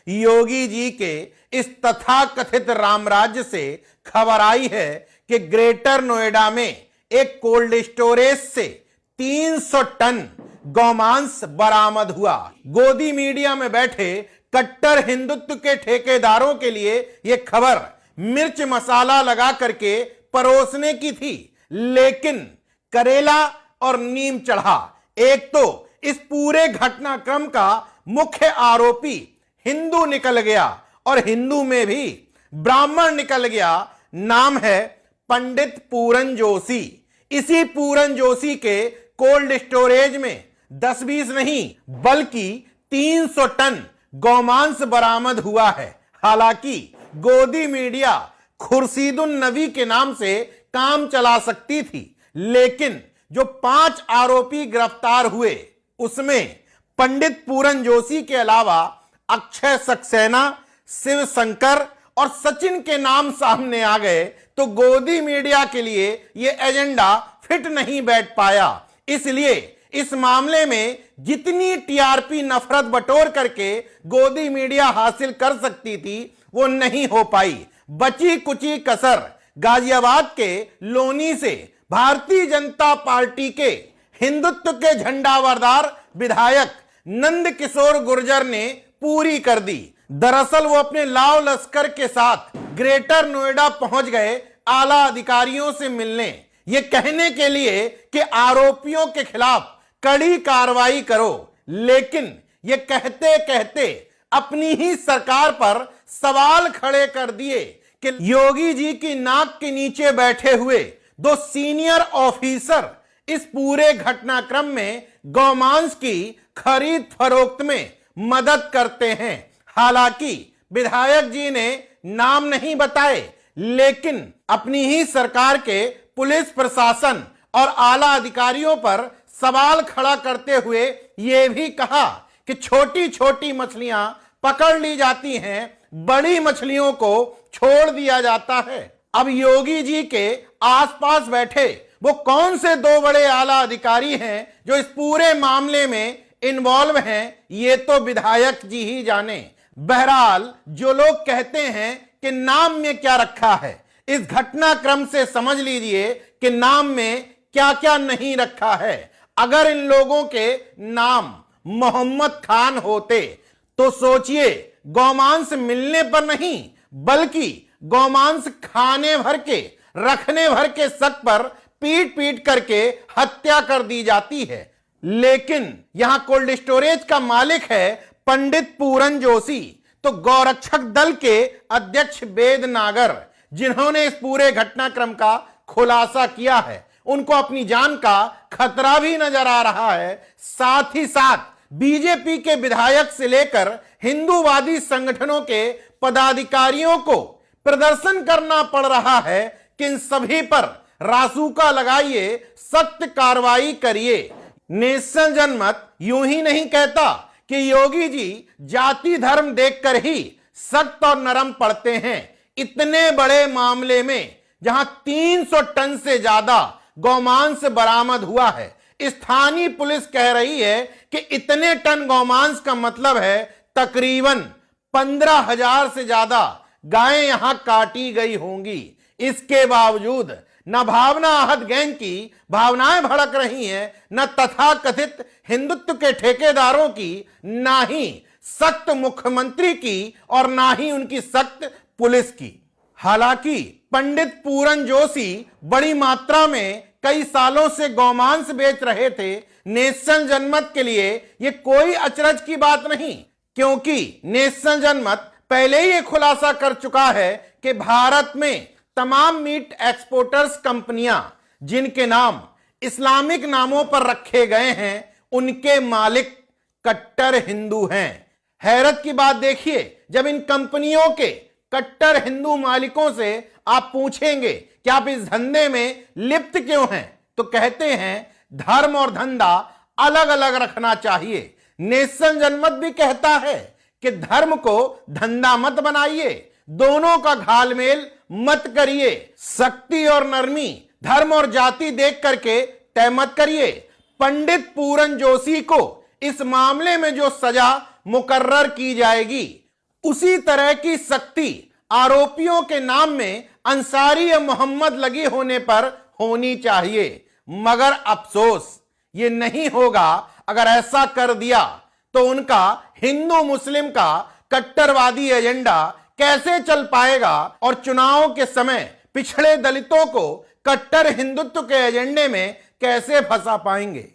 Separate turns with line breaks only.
योगी जी के इस तथाकथित रामराज्य से खबर आई है कि ग्रेटर नोएडा में एक कोल्ड स्टोरेज से 300 टन गौमांस बरामद हुआ। गोदी मीडिया में बैठे कट्टर हिंदुत्व के ठेकेदारों के लिए यह खबर मिर्च मसाला लगा करके परोसने की थी, लेकिन करेला और नीम चढ़ा। एक तो इस पूरे घटनाक्रम का मुख्य आरोपी हिंदू निकल गया और हिंदू में भी ब्राह्मण निकल गया। नाम है पंडित पूरन जोशी। इसी पूरन जोशी के कोल्ड स्टोरेज में 10-20 नहीं बल्कि 300 टन गौमांस बरामद हुआ है। हालांकि गोदी मीडिया खुर्शीदुन नबी के नाम से काम चला सकती थी, लेकिन जो 5 आरोपी गिरफ्तार हुए उसमें पंडित पूरन जोशी के अलावा अक्षय सक्सेना, शिव शंकर और सचिन के नाम सामने आ गए, तो गोदी मीडिया के लिए यह एजेंडा फिट नहीं बैठ पाया। इसलिए इस मामले में जितनी टीआरपी नफरत बटोर करके गोदी मीडिया हासिल कर सकती थी वो नहीं हो पाई। बची कुची कसर गाजियाबाद के लोनी से भारतीय जनता पार्टी के हिंदुत्व के झंडावरदार विधायक नंद किशोर गुर्जर ने पूरी कर दी। दरअसल वो अपने लाव लश्कर के साथ ग्रेटर नोएडा पहुंच गए आला अधिकारियों से मिलने, ये कहने के लिए कि आरोपियों के खिलाफ कड़ी कार्रवाई करो। लेकिन ये कहते कहते अपनी ही सरकार पर सवाल खड़े कर दिए कि योगी जी की नाक के नीचे बैठे हुए 2 सीनियर ऑफिसर इस पूरे घटनाक्रम में गौमांस की खरीद फरोख्त में मदद करते हैं। हालांकि विधायक जी ने नाम नहीं बताए, लेकिन अपनी ही सरकार के पुलिस प्रशासन और आला अधिकारियों पर सवाल खड़ा करते हुए यह भी कहा कि छोटी छोटी मछलियां पकड़ ली जाती हैं, बड़ी मछलियों को छोड़ दिया जाता है। अब योगी जी के आसपास बैठे वो कौन से 2 बड़े आला अधिकारी हैं जो इस पूरे मामले में इन्वॉल्व हैं, ये तो विधायक जी ही जाने। बहरहाल जो लोग कहते हैं कि नाम में क्या रखा है, इस घटनाक्रम से समझ लीजिए कि नाम में क्या क्या नहीं रखा है। अगर इन लोगों के नाम मोहम्मद खान होते तो सोचिए, गौमांस मिलने पर नहीं बल्कि गौमांस खाने भर के रखने भर के शक पर पीट पीट करके हत्या कर दी जाती है। लेकिन यहां कोल्ड स्टोरेज का मालिक है पंडित पूरन जोशी, तो गौरक्षक दल के अध्यक्ष वेद नागर, जिन्होंने इस पूरे घटनाक्रम का खुलासा किया है, उनको अपनी जान का खतरा भी नजर आ रहा है। साथ ही साथ बीजेपी के विधायक से लेकर हिंदूवादी संगठनों के पदाधिकारियों को प्रदर्शन करना पड़ रहा है कि इन सभी पर रासुका लगाइए, सख्त कार्रवाई करिए। नेशन जनमत यूं ही नहीं कहता कि योगी जी जाति धर्म देखकर ही सख्त और नरम पड़ते हैं। इतने बड़े मामले में जहां 300 टन से ज्यादा गौमांस बरामद हुआ है, स्थानीय पुलिस कह रही है कि इतने टन गौमांस का मतलब है तकरीबन 15,000 से ज्यादा गायें यहां काटी गई होंगी। इसके बावजूद न भावना आहत गैंग की भावनाएं भड़क रही हैं, न तथाकथित हिंदुत्व के ठेकेदारों की, ना ही सख्त मुख्यमंत्री की और ना ही उनकी सख्त पुलिस की। हालांकि पंडित पूरन जोशी बड़ी मात्रा में कई सालों से गौमांस बेच रहे थे। नेशन जनमत के लिए यह कोई अचरज की बात नहीं, क्योंकि नेशन जनमत पहले ही यह खुलासा कर चुका है कि भारत में तमाम मीट एक्सपोर्टर्स कंपनियां जिनके नाम इस्लामिक नामों पर रखे गए हैं, उनके मालिक कट्टर हिंदू हैं। हैरत की बात देखिए, जब इन कंपनियों के कट्टर हिंदू मालिकों से आप पूछेंगे कि आप इस धंधे में लिप्त क्यों हैं, तो कहते हैं धर्म और धंधा अलग अलग रखना चाहिए। नेशन जनमत भी कहता है कि धर्म को धंधा मत बनाइए, दोनों का घालमेल मत करिए, शक्ति और नरमी, धर्म और जाति देख करके तय मत करिए। पंडित पूरन जोशी को इस मामले में जो सजा मुकर्रर की जाएगी उसी तरह की सख्ती आरोपियों के नाम में अंसारी मोहम्मद लगी होने पर होनी चाहिए। मगर अफसोस ये नहीं होगा। अगर ऐसा कर दिया तो उनका हिंदू मुस्लिम का कट्टरवादी एजेंडा कैसे चल पाएगा और चुनाव के समय पिछड़े दलितों को कट्टर हिंदुत्व के एजेंडे में कैसे फंसा पाएंगे।